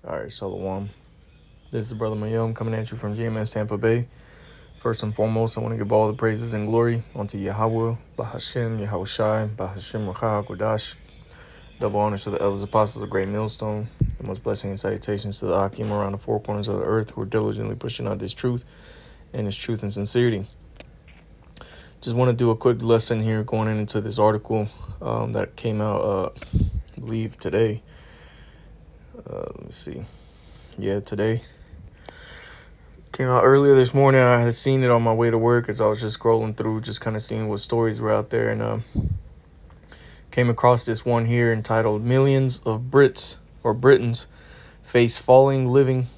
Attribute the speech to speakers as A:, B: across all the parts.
A: All right, Shalom. This is Brother Mayom coming at you from GMS Tampa Bay. First and foremost, I want to give all the praises and glory unto Yahweh, Bahashem, Yahushai, Bahashem, Rakah, Kodash. Double honors to the elders apostles of Great Millstone. And most blessings and salutations to the Akim around the four corners of the earth who are diligently pushing out this truth and this truth and sincerity. Just want to do a quick lesson here going into this article that came out, I believe, today. Let me see. Yeah, today. Came out earlier this morning. I had seen it on my way to work as I was just scrolling through, just kind of seeing what stories were out there, and came across this one here entitled "Millions of Brits or Britons face falling living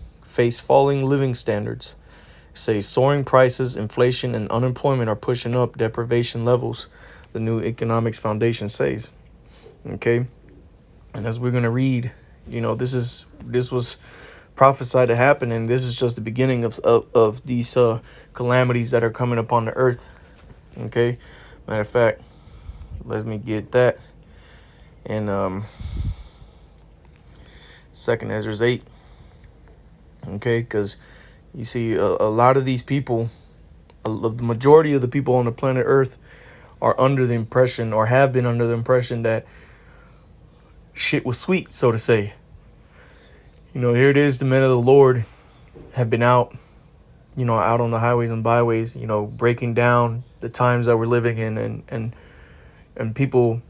A: standards. Say soaring prices, inflation, and unemployment are pushing up deprivation levels." The New Economics Foundation says. Okay, and as we're gonna read, this was prophesied to happen, and this is just the beginning of these calamities that are coming upon the earth. Okay, matter of fact, let me get that. And Second Ezra's 8. Okay, because you see a lot of these people, the majority of the people on the planet Earth are under the impression, or have been under the impression, that shit was sweet, so to say. Here it is, the men of the Lord have been out on the highways and byways, breaking down the times that we're living in, and people,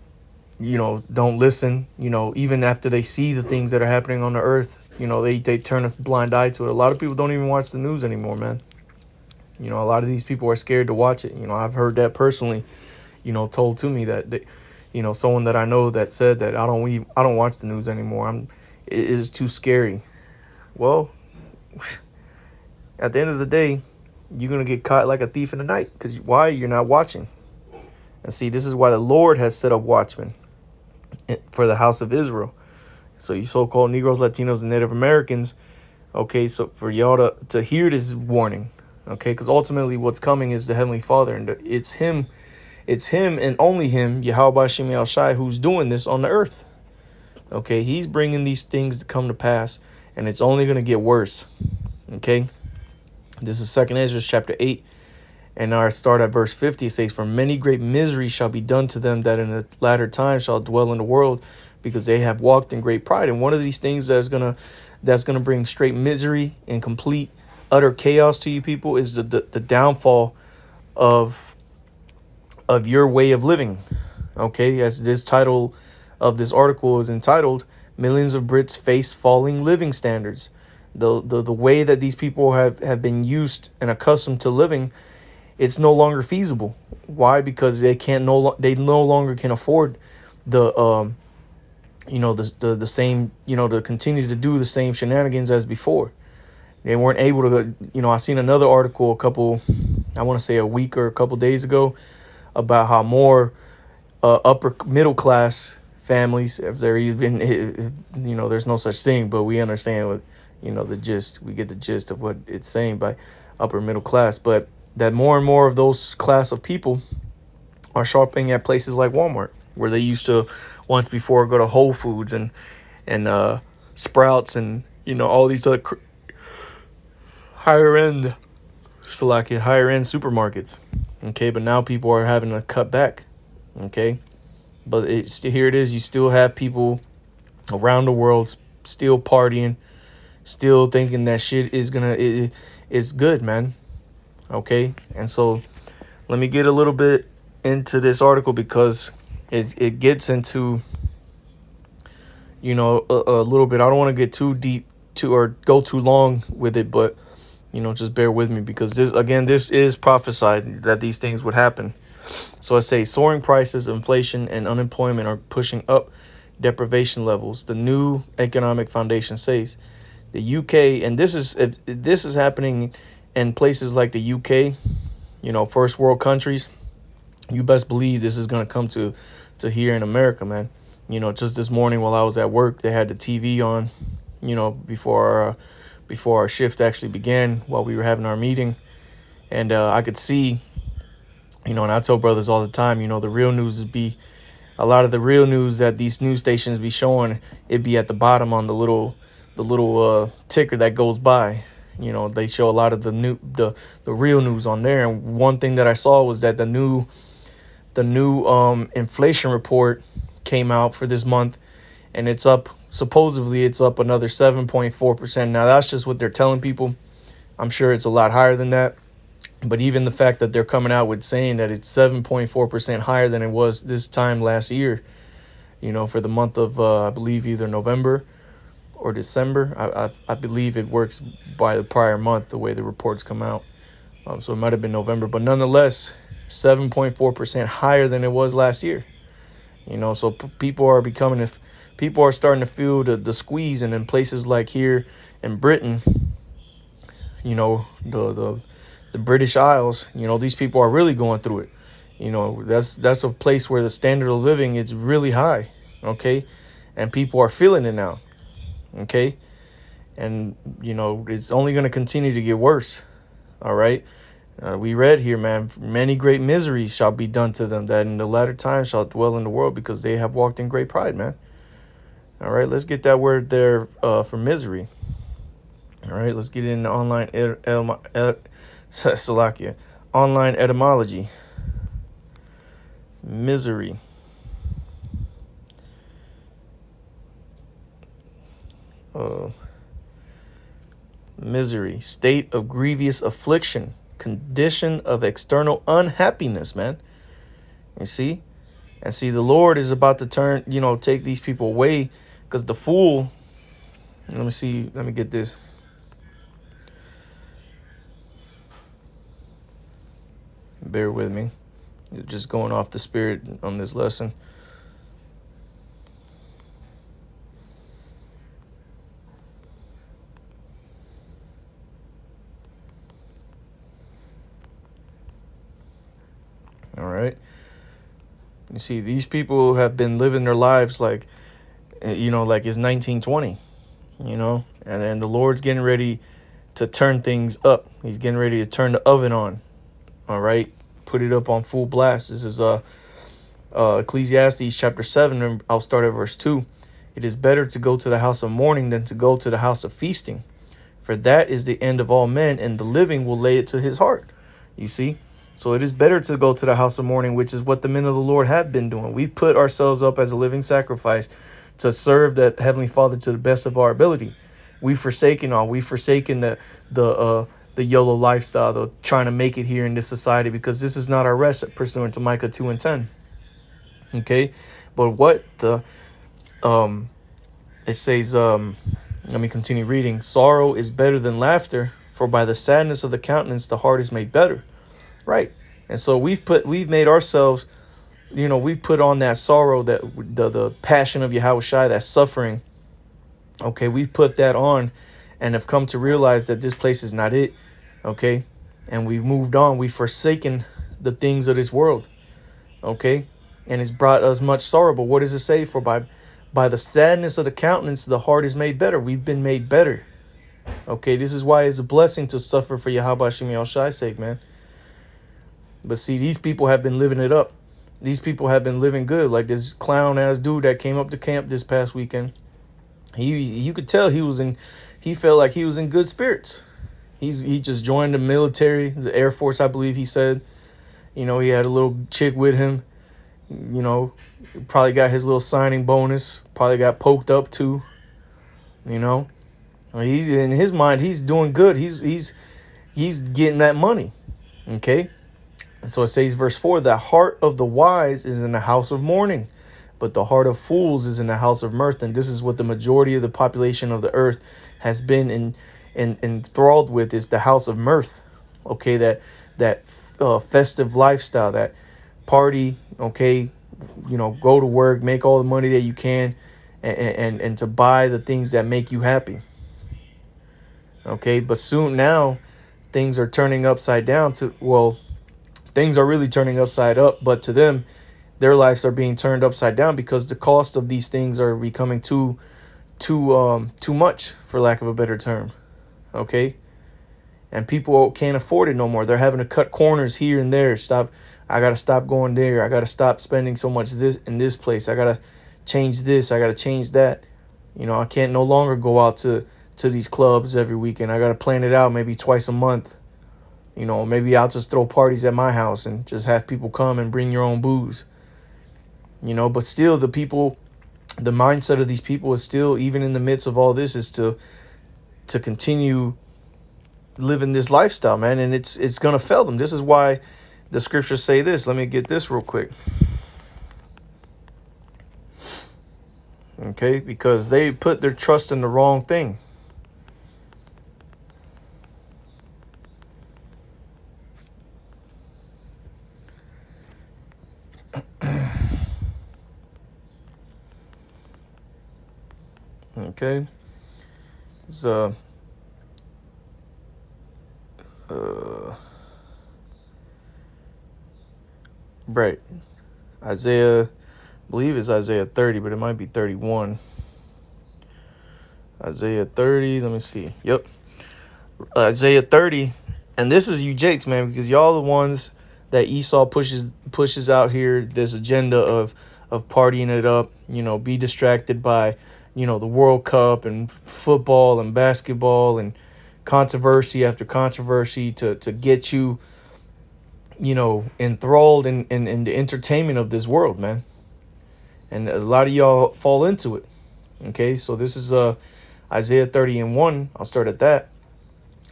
A: don't listen, even after they see the things that are happening on the earth, they turn a blind eye to it. A lot of people don't even watch the news anymore, man. A lot of these people are scared to watch it. I've heard that personally, told to me that someone that I know that said that I don't watch the news anymore. It is too scary. Well, at the end of the day, you're going to get caught like a thief in the night. Because why? You're not watching. And see, this is why the Lord has set up watchmen for the house of Israel. So you so-called Negroes, Latinos, and Native Americans, okay, so for y'all to hear this warning, okay, because ultimately what's coming is the Heavenly Father, and it's Him and only Him, Yahweh Shem Yahushai, who's doing this on the earth. Okay, He's bringing these things to come to pass, and it's only going to get worse. Okay, this is 2 Ezra chapter 8, and I start at verse 50. It says, "For many great misery shall be done to them that in the latter time shall dwell in the world, because they have walked in great pride." And one of these things that's gonna bring straight misery and complete utter chaos to you people is the downfall of your way of living. Okay, as this title of this article is entitled, "Millions of Brits face falling living standards." The way that these people have been used and accustomed to living, it's no longer feasible. Why? Because they no longer can afford the the same, to continue to do the same shenanigans as before. They weren't able to, I seen another article I want to say a week or a couple days ago, about how more upper middle class families, if they're even, there's no such thing, but we understand what, the gist, we get the gist of what it's saying by upper middle class, but that more and more of those class of people are shopping at places like Walmart, where they used to once before go to Whole Foods and Sprouts and all these other higher end supermarkets. Okay, but now people are having to cut back. Okay, but here it is. You still have people around the world still partying, still thinking that shit is it's good, man. Okay, and so let me get a little bit into this article, because it gets into a little bit. I don't want to get too deep or go too long with it, but just bear with me, because this is prophesied that these things would happen. So I say soaring prices, inflation, and unemployment are pushing up deprivation levels. The New Economic Foundation says the UK, and this is happening in places like the UK, first world countries. You best believe this is going to come to here in America, man. Just this morning while I was at work, they had the TV on, before our shift actually began, while we were having our meeting. And I could see, and I tell brothers all the time, the real news a lot of the real news that these news stations be showing, it be at the bottom on the little ticker that goes by. They show a lot of the real news on there. And one thing that I saw was that the new inflation report came out for this month, and it's up. Supposedly, it's up another 7.4%. Now, that's just what they're telling people. I'm sure it's a lot higher than that. But even the fact that they're coming out with saying that it's 7.4% higher than it was this time last year, for the month of, I believe, either November or December. I believe it works by the prior month, the way the reports come out. So it might have been November. But nonetheless, 7.4% higher than it was last year. So people are people are starting to feel the squeeze. And in places like here in Britain, the British Isles, these people are really going through it. That's a place where the standard of living is really high, okay? And people are feeling it now, okay? And, it's only going to continue to get worse, all right? We read here, man, many great miseries shall be done to them, that in the latter times shall dwell in the world, because they have walked in great pride, man. All right, let's get that word there for misery. All right, let's get into online online etymology. Misery. Misery, state of grievous affliction, condition of external unhappiness, man. You see? And see, the Lord is about to take these people away, because the fool, let me get this. Bear with me. Just going off the spirit on this lesson. All right. You see, these people have been living their lives like it's 1920, and the Lord's getting ready to turn things up. He's getting ready to turn the oven on. All right. Put it up on full blast. This is Ecclesiastes chapter 7. And I'll start at verse 2. It is better to go to the house of mourning than to go to the house of feasting, for that is the end of all men, and the living will lay it to his heart. You see? So it is better to go to the house of mourning, which is what the men of the Lord have been doing. We put ourselves up as a living sacrifice to serve that Heavenly Father to the best of our ability. We've forsaken the YOLO lifestyle, the trying to make it here in this society, because this is not our rest, pursuant to Micah 2:10. Okay, but what it says, let me continue reading. Sorrow is better than laughter, for by the sadness of the countenance the heart is made better. Right. And so we've made ourselves, we put on that sorrow, that the passion of Yahweh Shai, that suffering. Okay, we put that on and have come to realize that this place is not it. Okay, and we've moved on. We've forsaken the things of this world. Okay, and it's brought us much sorrow. But what does it say? For by the sadness of the countenance, the heart is made better. We've been made better. Okay, this is why it's a blessing to suffer for Yahweh Shem Yahweh Shai's sake, man. But see, these people have been living it up. These people have been living good. Like this clown ass dude that came up to camp this past weekend. You could tell he felt like he was in good spirits. He just joined the military, the Air Force, I believe he said. He had a little chick with him. Probably got his little signing bonus. Probably got poked up too. He's in his mind, he's doing good. He's getting that money. Okay. And so it says, verse 4, the heart of the wise is in the house of mourning, but the heart of fools is in the house of mirth. And this is what the majority of the population of the earth has been enthralled with, is the house of mirth. Okay, that festive lifestyle, that party. Okay, go to work, make all the money that you can, and to buy the things that make you happy. Okay, but soon now things are turning upside down things are really turning upside up, but to them, their lives are being turned upside down, because the cost of these things are becoming too much, for lack of a better term. Okay, and people can't afford it no more. They're having to cut corners here and there. I gotta stop going there. I gotta stop spending so much in this place. I gotta change this. I gotta change that. I can't no longer go out to these clubs every weekend. I got to plan it out maybe twice a month. Maybe I'll just throw parties at my house and just have people come and bring your own booze. But still the mindset of these people is still, even in the midst of all this, is to continue living this lifestyle, man. And it's going to fail them. This is why the scriptures say this. Let me get this real quick. Okay, because they put their trust in the wrong thing. Okay, so right, Isaiah, I believe it's Isaiah 30, but it might be 31. Isaiah 30, let me see. Yep, Isaiah 30, and this is you Jakes, man, because y'all the ones that Esau pushes out here, this agenda of partying it up, be distracted by, the World Cup and football and basketball and controversy after controversy to get you, enthralled in the entertainment of this world, man. And a lot of y'all fall into it. Okay, so this is Isaiah 30 and 1. I'll start at that.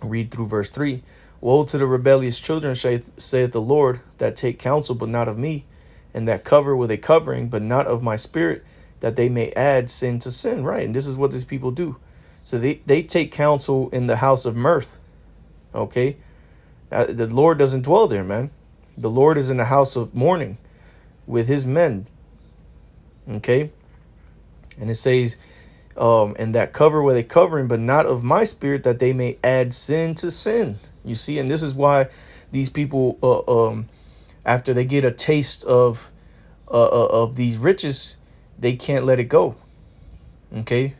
A: Read through verse 3. Woe to the rebellious children, saith the Lord, that take counsel, but not of me, and that cover with a covering, but not of my spirit, that they may add sin to sin. Right, and this is what these people do. So they take counsel in the house of mirth. Okay, the Lord doesn't dwell there, man. The Lord is in the house of mourning with his men. Okay, and it says, and that cover with a covering, but not of my spirit, that they may add sin to sin. You see, and this is why these people, after they get a taste of these riches, they can't let it go. Okay,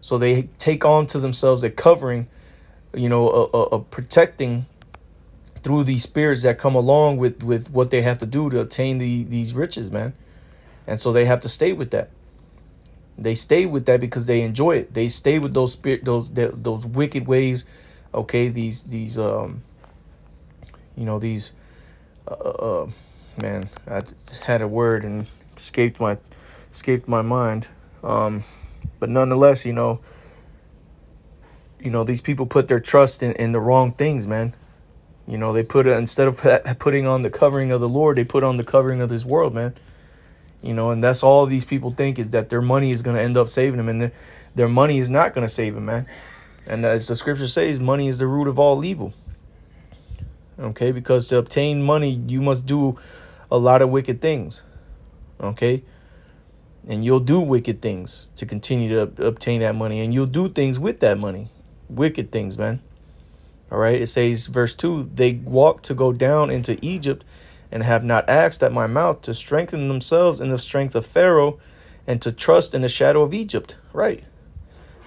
A: so they take on to themselves a covering, a protecting through these spirits that come along with what they have to do to obtain these riches, man. And so they have to stay with that. They stay with that because they enjoy it. They stay with those wicked ways. Okay, these man, I had a word and escaped my mind. But nonetheless, these people put their trust in the wrong things, man. They instead of putting on the covering of the Lord, they put on the covering of this world, man. And that's all these people think, is that their money is going to end up saving them, and their money is not going to save them, man. And as the scripture says, money is the root of all evil. Okay, because to obtain money, you must do a lot of wicked things. Okay, and you'll do wicked things to continue to obtain that money, and you'll do things with that money, wicked things, man. All right, it says, verse 2, they walk to go down into Egypt, and have not asked at my mouth, to strengthen themselves in the strength of Pharaoh, and to trust in the shadow of Egypt. Right.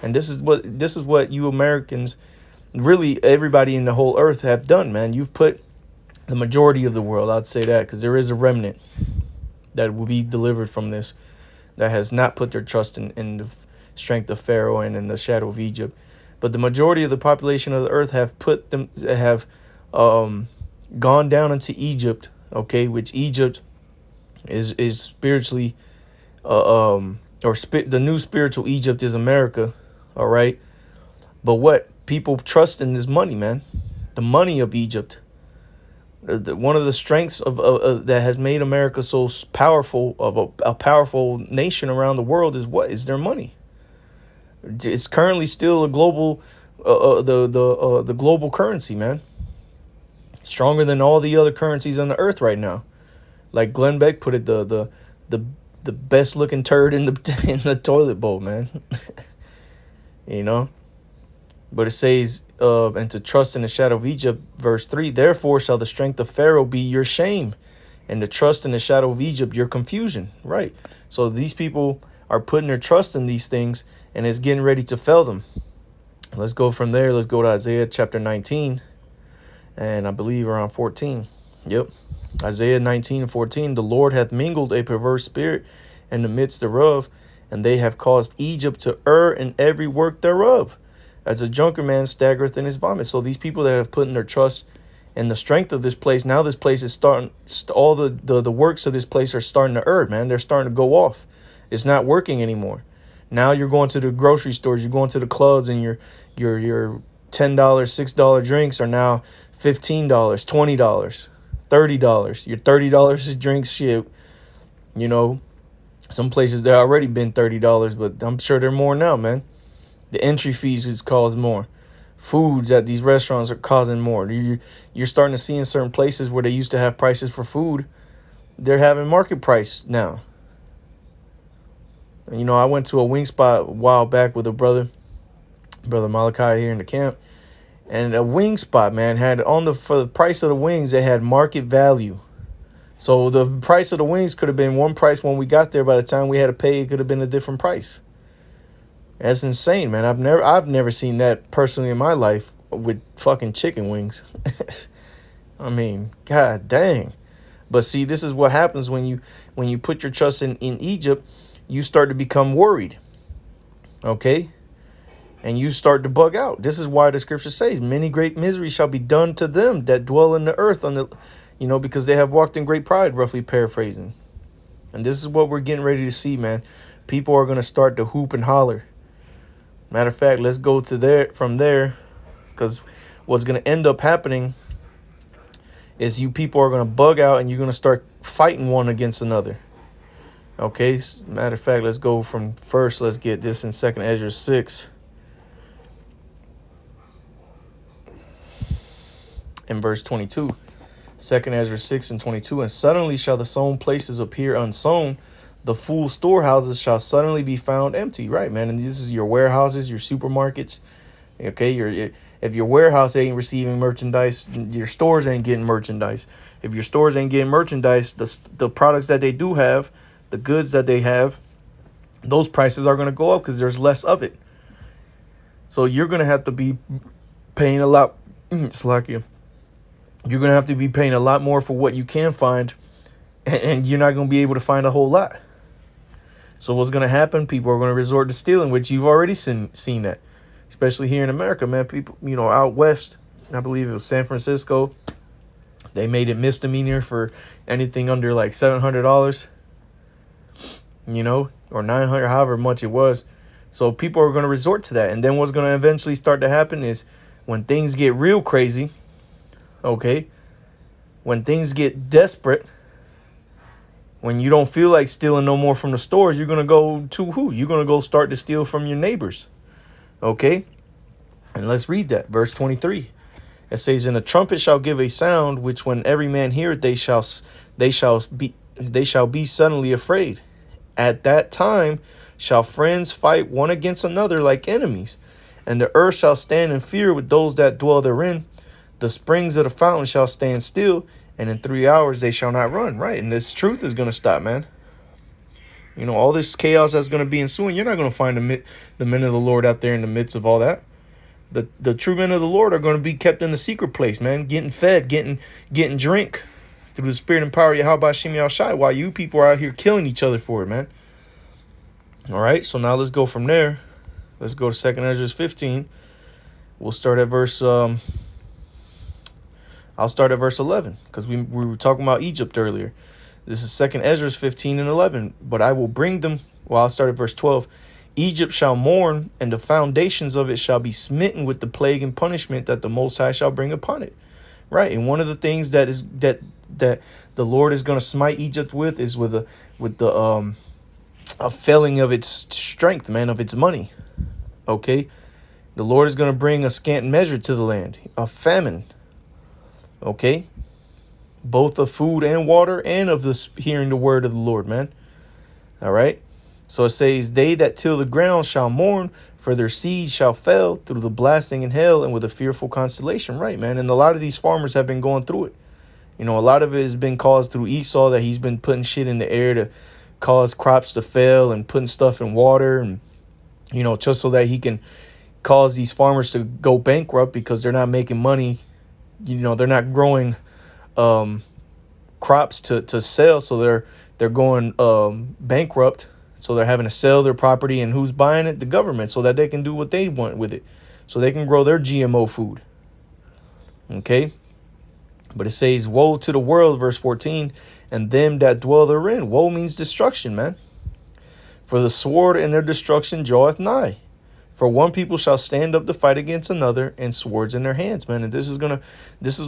A: And this is what you Americans, really everybody in the whole earth, have done, man. You've put the majority of the world, I'd say that, because there is a remnant that will be delivered from this, that has not put their trust in the strength of Pharaoh and in the shadow of Egypt. But the majority of the population of the earth have gone down into Egypt. Okay, which Egypt is spiritually, the new spiritual Egypt is America. All right, but what people trust in is money, man. The money of Egypt. One of the strengths of that has made America so powerful, of a powerful nation around the world, is their money. It's currently still a global, the global currency, man. Stronger than all the other currencies on the earth right now. Like Glenn Beck put it, the best looking turd in the toilet bowl, man. But it says, and to trust in the shadow of Egypt, verse 3, therefore shall the strength of Pharaoh be your shame, and the trust in the shadow of Egypt your confusion. Right. So these people are putting their trust in these things, and it's getting ready to fail them. Let's go from there. Let's go to Isaiah chapter 19. And I believe around 14. Yep. Isaiah 19 and 14. The Lord hath mingled a perverse spirit in the midst thereof, and they have caused Egypt to err in every work thereof, as a drunken man staggereth in his vomit. So these people that have put in their trust in the strength of this place, now this place is starting, all the works of this place are starting to err, man. They're starting to go off. It's not working anymore. Now you're going to the grocery stores, you're going to the clubs, and your $10, $6 drinks are now $15, $20, $30. Your $30 drinks, shit, you know, some places they're already been $30, but I'm sure they're more now, man. The entry fees is caused more. Foods at these restaurants are causing more. You're starting to see in certain places where they used to have prices for food, they're having market price now. You know, I went to a wing spot a while back with a brother Malachi here in the camp, and a wing spot, man, had for the price of the wings, they had market value. So the price of the wings could have been one price when we got there. By the time we had to pay, it could have been a different price. That's insane, man. I've never seen that personally in my life with fucking chicken wings. I mean, god dang. But see, this is what happens when you put your trust in Egypt. You start to become worried. Okay? And you start to bug out. This is why the scripture says, many great miseries shall be done to them that dwell in the earth, because they have walked in great pride, roughly paraphrasing. And this is what we're getting ready to see, man. People are going to start to hoop and holler. Matter of fact, let's go to from there, because what's going to end up happening is you people are going to bug out and you're going to start fighting one against another. Okay, matter of fact, let's go from first. Let's get this in 2nd Ezra 6. In verse 22. 2nd Ezra 6 and 22. And suddenly shall the sown places appear unsown. The full storehouses shall suddenly be found empty. Right, man. And this is your warehouses, your supermarkets. Okay, if your warehouse ain't receiving merchandise, your stores ain't getting merchandise. If your stores ain't getting merchandise, the products that they do have, the goods that they have, those prices are going to go up because there's less of it. So you're going to have to be paying a lot. It's like you're going to have to be paying a lot more for what you can find, and you're not going to be able to find a whole lot. So what's going to happen? People are going to resort to stealing, which you've already seen that, especially here in America, man. People, out west, I believe it was San Francisco, they made it misdemeanor for anything under like $700, or $900, however much it was. So people are going to resort to that. And then what's going to eventually start to happen is when things get real crazy, okay, when things get desperate, when you don't feel like stealing no more from the stores, you're going to go to who? You're going to go start to steal from your neighbors. Okay? And let's read that. Verse 23. It says, and a trumpet shall give a sound, which when every man heareth, they shall be suddenly afraid. At that time shall friends fight one against another like enemies, and the earth shall stand in fear with those that dwell therein. The springs of the fountain shall stand still, and in 3 hours they shall not run. Right, and this truth is going to stop, man. All this chaos that's going to be ensuing, you're not going to find the men of the Lord out there in the midst of all that. The true men of the Lord are going to be kept in the secret place, man, getting fed, getting drink through the spirit and power of Yahweh Shem Yahushai, while you people are out here killing each other for it, man. All right, so now let's go from there. Let's go to 2nd Ezra 15. We'll start at verse... I'll start at verse 11, because we were talking about Egypt earlier. This is 2nd Ezra 15 and 11. But I will bring them... I'll start at verse 12. Egypt shall mourn, and the foundations of it shall be smitten with the plague and punishment that the Most High shall bring upon it. Right, and one of the things that the Lord is going to smite Egypt with is with a failing of its strength, man, of its money. Okay, the Lord is going to bring a scant measure to the land, a famine. Okay, both of food and water, and of hearing the word of the Lord, man. All right. So it says, they that till the ground shall mourn, for their seed shall fail through the blasting in hell and with a fearful constellation. Right, man. And a lot of these farmers have been going through it. A lot of it has been caused through Esau, that he's been putting shit in the air to cause crops to fail and putting stuff in water, and, just so that he can cause these farmers to go bankrupt because they're not making money. They're not growing crops to sell, so they're going bankrupt. So they're having to sell their property, and who's buying it? The government, so that they can do what they want with it. So they can grow their GMO food. Okay? But it says, woe to the world, verse 14, and them that dwell therein. Woe means destruction, man. For the sword and their destruction draweth nigh. For one people shall stand up to fight against another, and swords in their hands, man. And this is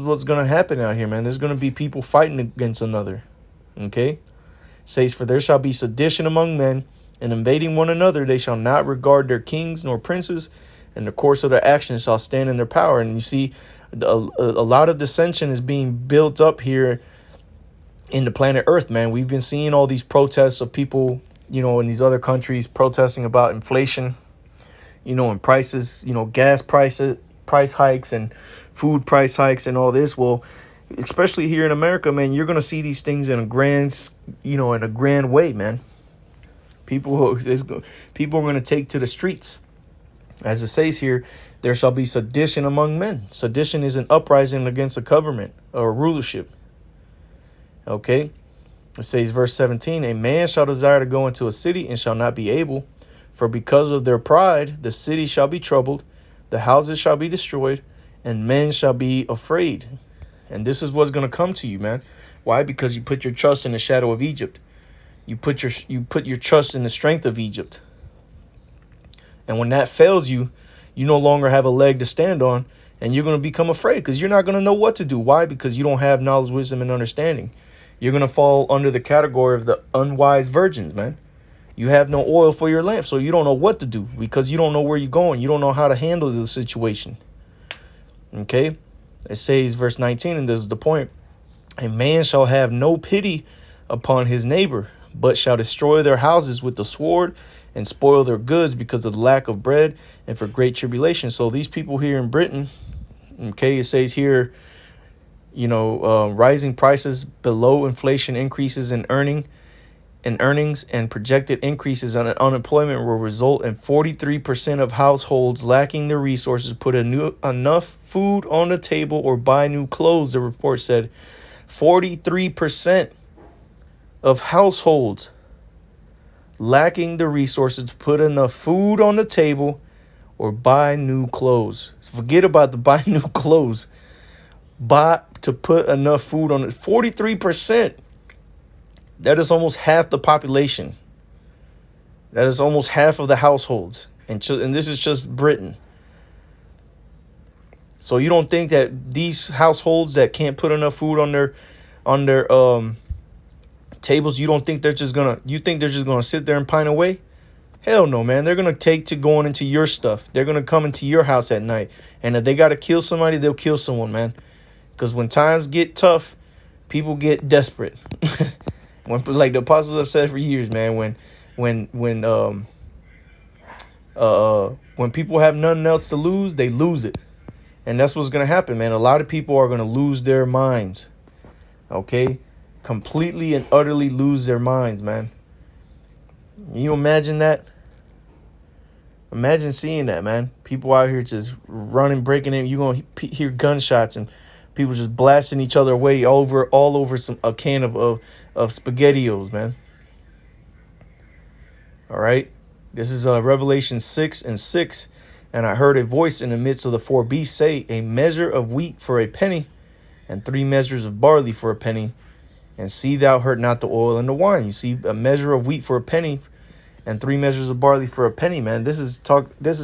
A: what's gonna happen out here, man. There's gonna be people fighting against another. Okay? It says, for there shall be sedition among men, and invading one another, they shall not regard their kings nor princes, and the course of their actions shall stand in their power. And you see, a lot of dissension is being built up here in the planet Earth, man. We've been seeing all these protests of people, in these other countries protesting about inflation, and prices, gas prices, price hikes and food price hikes and all this. Well, especially here in America, man, you're going to see these things in a grand way, man. People are going to take to the streets. As it says here, there shall be sedition among men. Sedition is an uprising against a government or a rulership. Okay? It says, verse 17, a man shall desire to go into a city and shall not be able, for because of their pride, the city shall be troubled, the houses shall be destroyed, and men shall be afraid. And this is what's going to come to you, man. Why? Because you put your trust in the shadow of Egypt. You put your trust in the strength of Egypt. And when that fails you, you no longer have a leg to stand on, and you're going to become afraid because you're not going to know what to do. Why? Because you don't have knowledge, wisdom, and understanding. You're going to fall under the category of the unwise virgins, man. You have no oil for your lamp, so you don't know what to do because you don't know where you're going. You don't know how to handle the situation. Okay? It says, verse 19, and this is the point. A man shall have no pity upon his neighbor, but shall destroy their houses with the sword and spoil their goods because of the lack of bread and for great tribulation. So these people here in Britain, okay, it says here, rising prices below inflation, increases in earnings and projected increases on unemployment will result in 43% of households lacking the resources to put enough food on the table or buy new clothes. The report said 43% of households lacking the resources to put enough food on the table or buy new clothes. Forget about the buy new clothes. Buy to put enough food on it. 43%. That is almost half the population. That is almost half of the households. And this is just Britain. So you don't think that these households that can't put enough food on their tables, you think they're just gonna sit there and pine away? Hell no, man. They're gonna take to going into your stuff. They're gonna come into your house at night. And if they gotta kill somebody, they'll kill someone, man. Because when times get tough, people get desperate. Like the apostles have said for years, man, when people have nothing else to lose, they lose it. And that's what's gonna happen, man. A lot of people are gonna lose their minds. Okay? Completely and utterly lose their minds, man. You imagine that? Imagine seeing that, man. People out here just running, breaking in. You're going to hear gunshots and people just blasting each other away all over a can of SpaghettiOs, man. All right. This is Revelation 6:6. And I heard a voice in the midst of the four beasts say, a measure of wheat for a penny, and 3 measures of barley for a penny. And see thou hurt not the oil and the wine. You see, a measure of wheat for a penny and 3 measures of barley for a penny, man. This is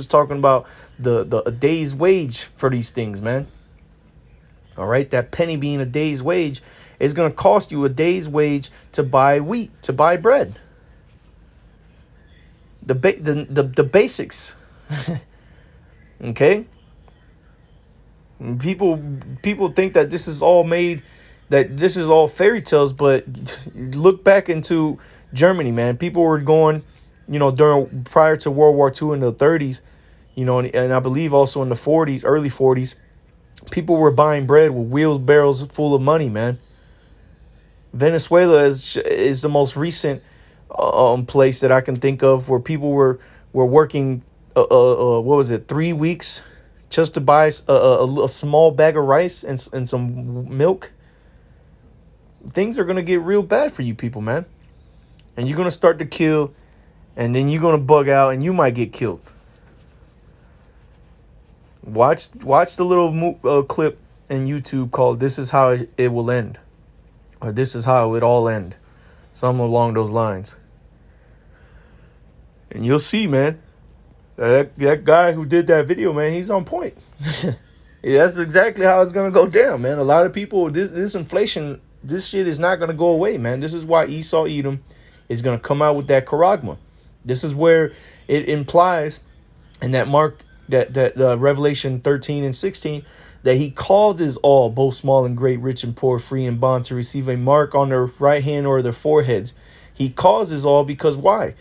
A: talking about a day's wage for these things, man. All right, that penny being a day's wage is going to cost you a day's wage to buy wheat, to buy bread. The basics. Okay? People think that this is all fairy tales, but look back into Germany, man. People were going, prior to World War II in the 30s, and I believe also in the 40s, early 40s, people were buying bread with wheelbarrows full of money, man. Venezuela is the most recent place that I can think of where people were working, 3 weeks just to buy a small bag of rice and some milk. Things are going to get real bad for you people, man. And you're going to start to kill and then you're gonna bug out and you might get killed. Watch the little clip in YouTube called "This is how it will end," or "This is how it all end," something along those lines, and you'll see, man. That guy who did that video, man, he's on point. Yeah, that's exactly how it's gonna go down, man. A lot of people, this inflation, this shit is not gonna go away, man. This is why Esau Edom is gonna come out with that charagma. This is where it implies in that Mark, that Revelation 13 and 16, that he causes all, both small and great, rich and poor, free and bond, to receive a mark on their right hand or their foreheads. He causes all because why?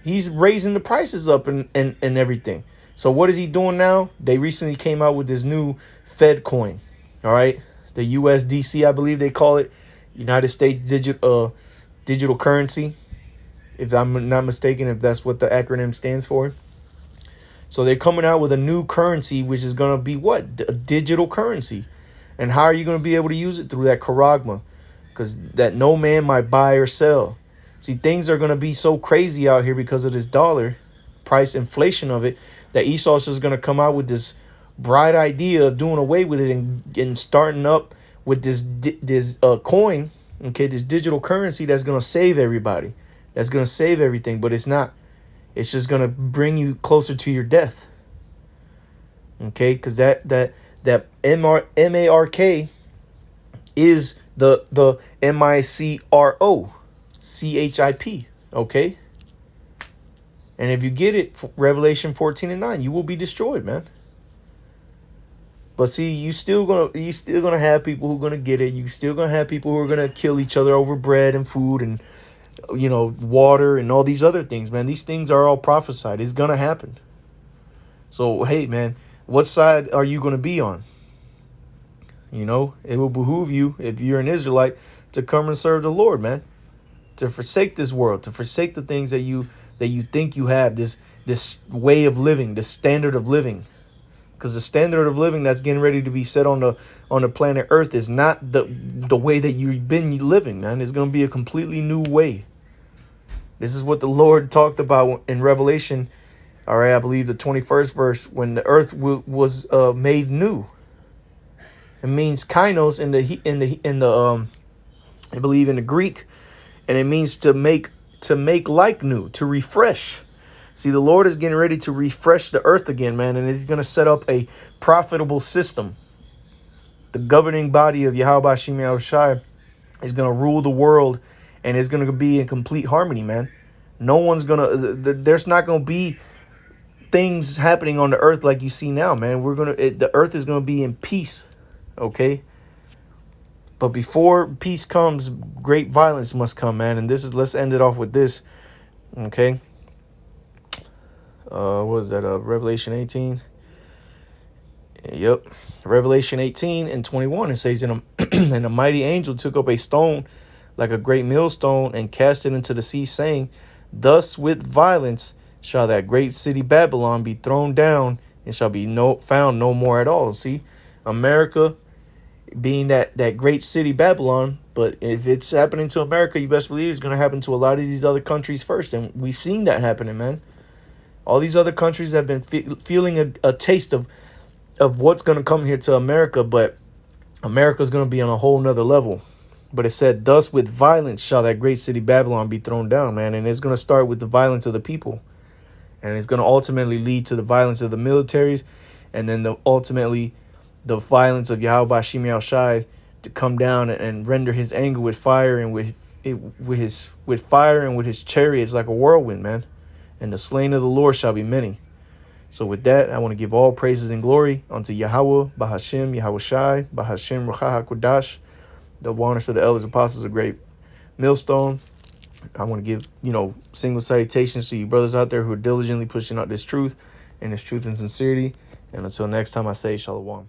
A: He's raising the prices up and everything. So what is he doing now? They recently came out with this new Fed coin. All right. The USDC, I believe they call it, United States digital currency. If I'm not mistaken, if that's what the acronym stands for. So they're coming out with a new currency, which is going to be what? A digital currency. And how are you going to be able to use it? Through that charagma. Because that no man might buy or sell. See, things are going to be so crazy out here because of this dollar price inflation of it, that Esau's just going to come out with this bright idea of doing away with it and starting up with this coin, okay, this digital currency that's going to save everybody, that's going to save everything, but it's not. It's just going to bring you closer to your death, okay, because that MARK is the MICROCHIP, okay. And if you get it, Revelation 14 and 9, you will be destroyed, man. But see, you still gonna have people who are gonna get it. You still gonna have people who are gonna kill each other over bread and food and, you know, water and all these other things, man. These things are all prophesied. It's gonna happen. So hey, man, what side are you gonna be on? You know, it will behoove you, if you're an Israelite, to come and serve the Lord, man. To forsake this world, to forsake the things that you think you have, this way of living, this standard of living. Because the standard of living that's getting ready to be set on the planet Earth is not the way that you've been living, man. It's going to be a completely new way. This is what the Lord talked about in Revelation, all right, I believe the 21st verse, when the earth was made new. It means kainos in the I believe in the Greek, and it means to make like new, to refresh. See, the Lord is getting ready to refresh the earth again, man, and he's going to set up a profitable system. The governing body of Yahweh Hashem Yahushai is going to rule the world, and it's going to be in complete harmony, man. No one's going to, there's not going to be things happening on the earth like you see now, man. The earth is going to be in peace, okay? But before peace comes, great violence must come, man. And let's end it off with this, okay? What is that? Revelation 18. Yep. Revelation 18 and 21. It says, and a mighty angel took up a stone like a great millstone and cast it into the sea, saying, thus with violence shall that great city Babylon be thrown down, and shall be found no more at all. See, America being that great city Babylon, but if it's happening to America, you best believe it's going to happen to a lot of these other countries first. And we've seen that happening, man. All these other countries have been feeling a taste of what's going to come here to America, but America's going to be on a whole nother level. But it said, thus with violence shall that great city Babylon be thrown down, man. And it's going to start with the violence of the people. And it's going to ultimately lead to the violence of the militaries, and then ultimately the violence of Yahweh Hashem Yahushai to come down and render his anger with fire, and with fire and with his chariots like a whirlwind, man. And the slain of the Lord shall be many. So with that, I want to give all praises and glory unto Yahweh, Bahashem, Yahushai, Bahashem, Ruach HaKodash, the waters of the elders, apostles, a great millstone. I want to give, single salutations to you brothers out there who are diligently pushing out this truth and sincerity. And until next time, I say Shalom.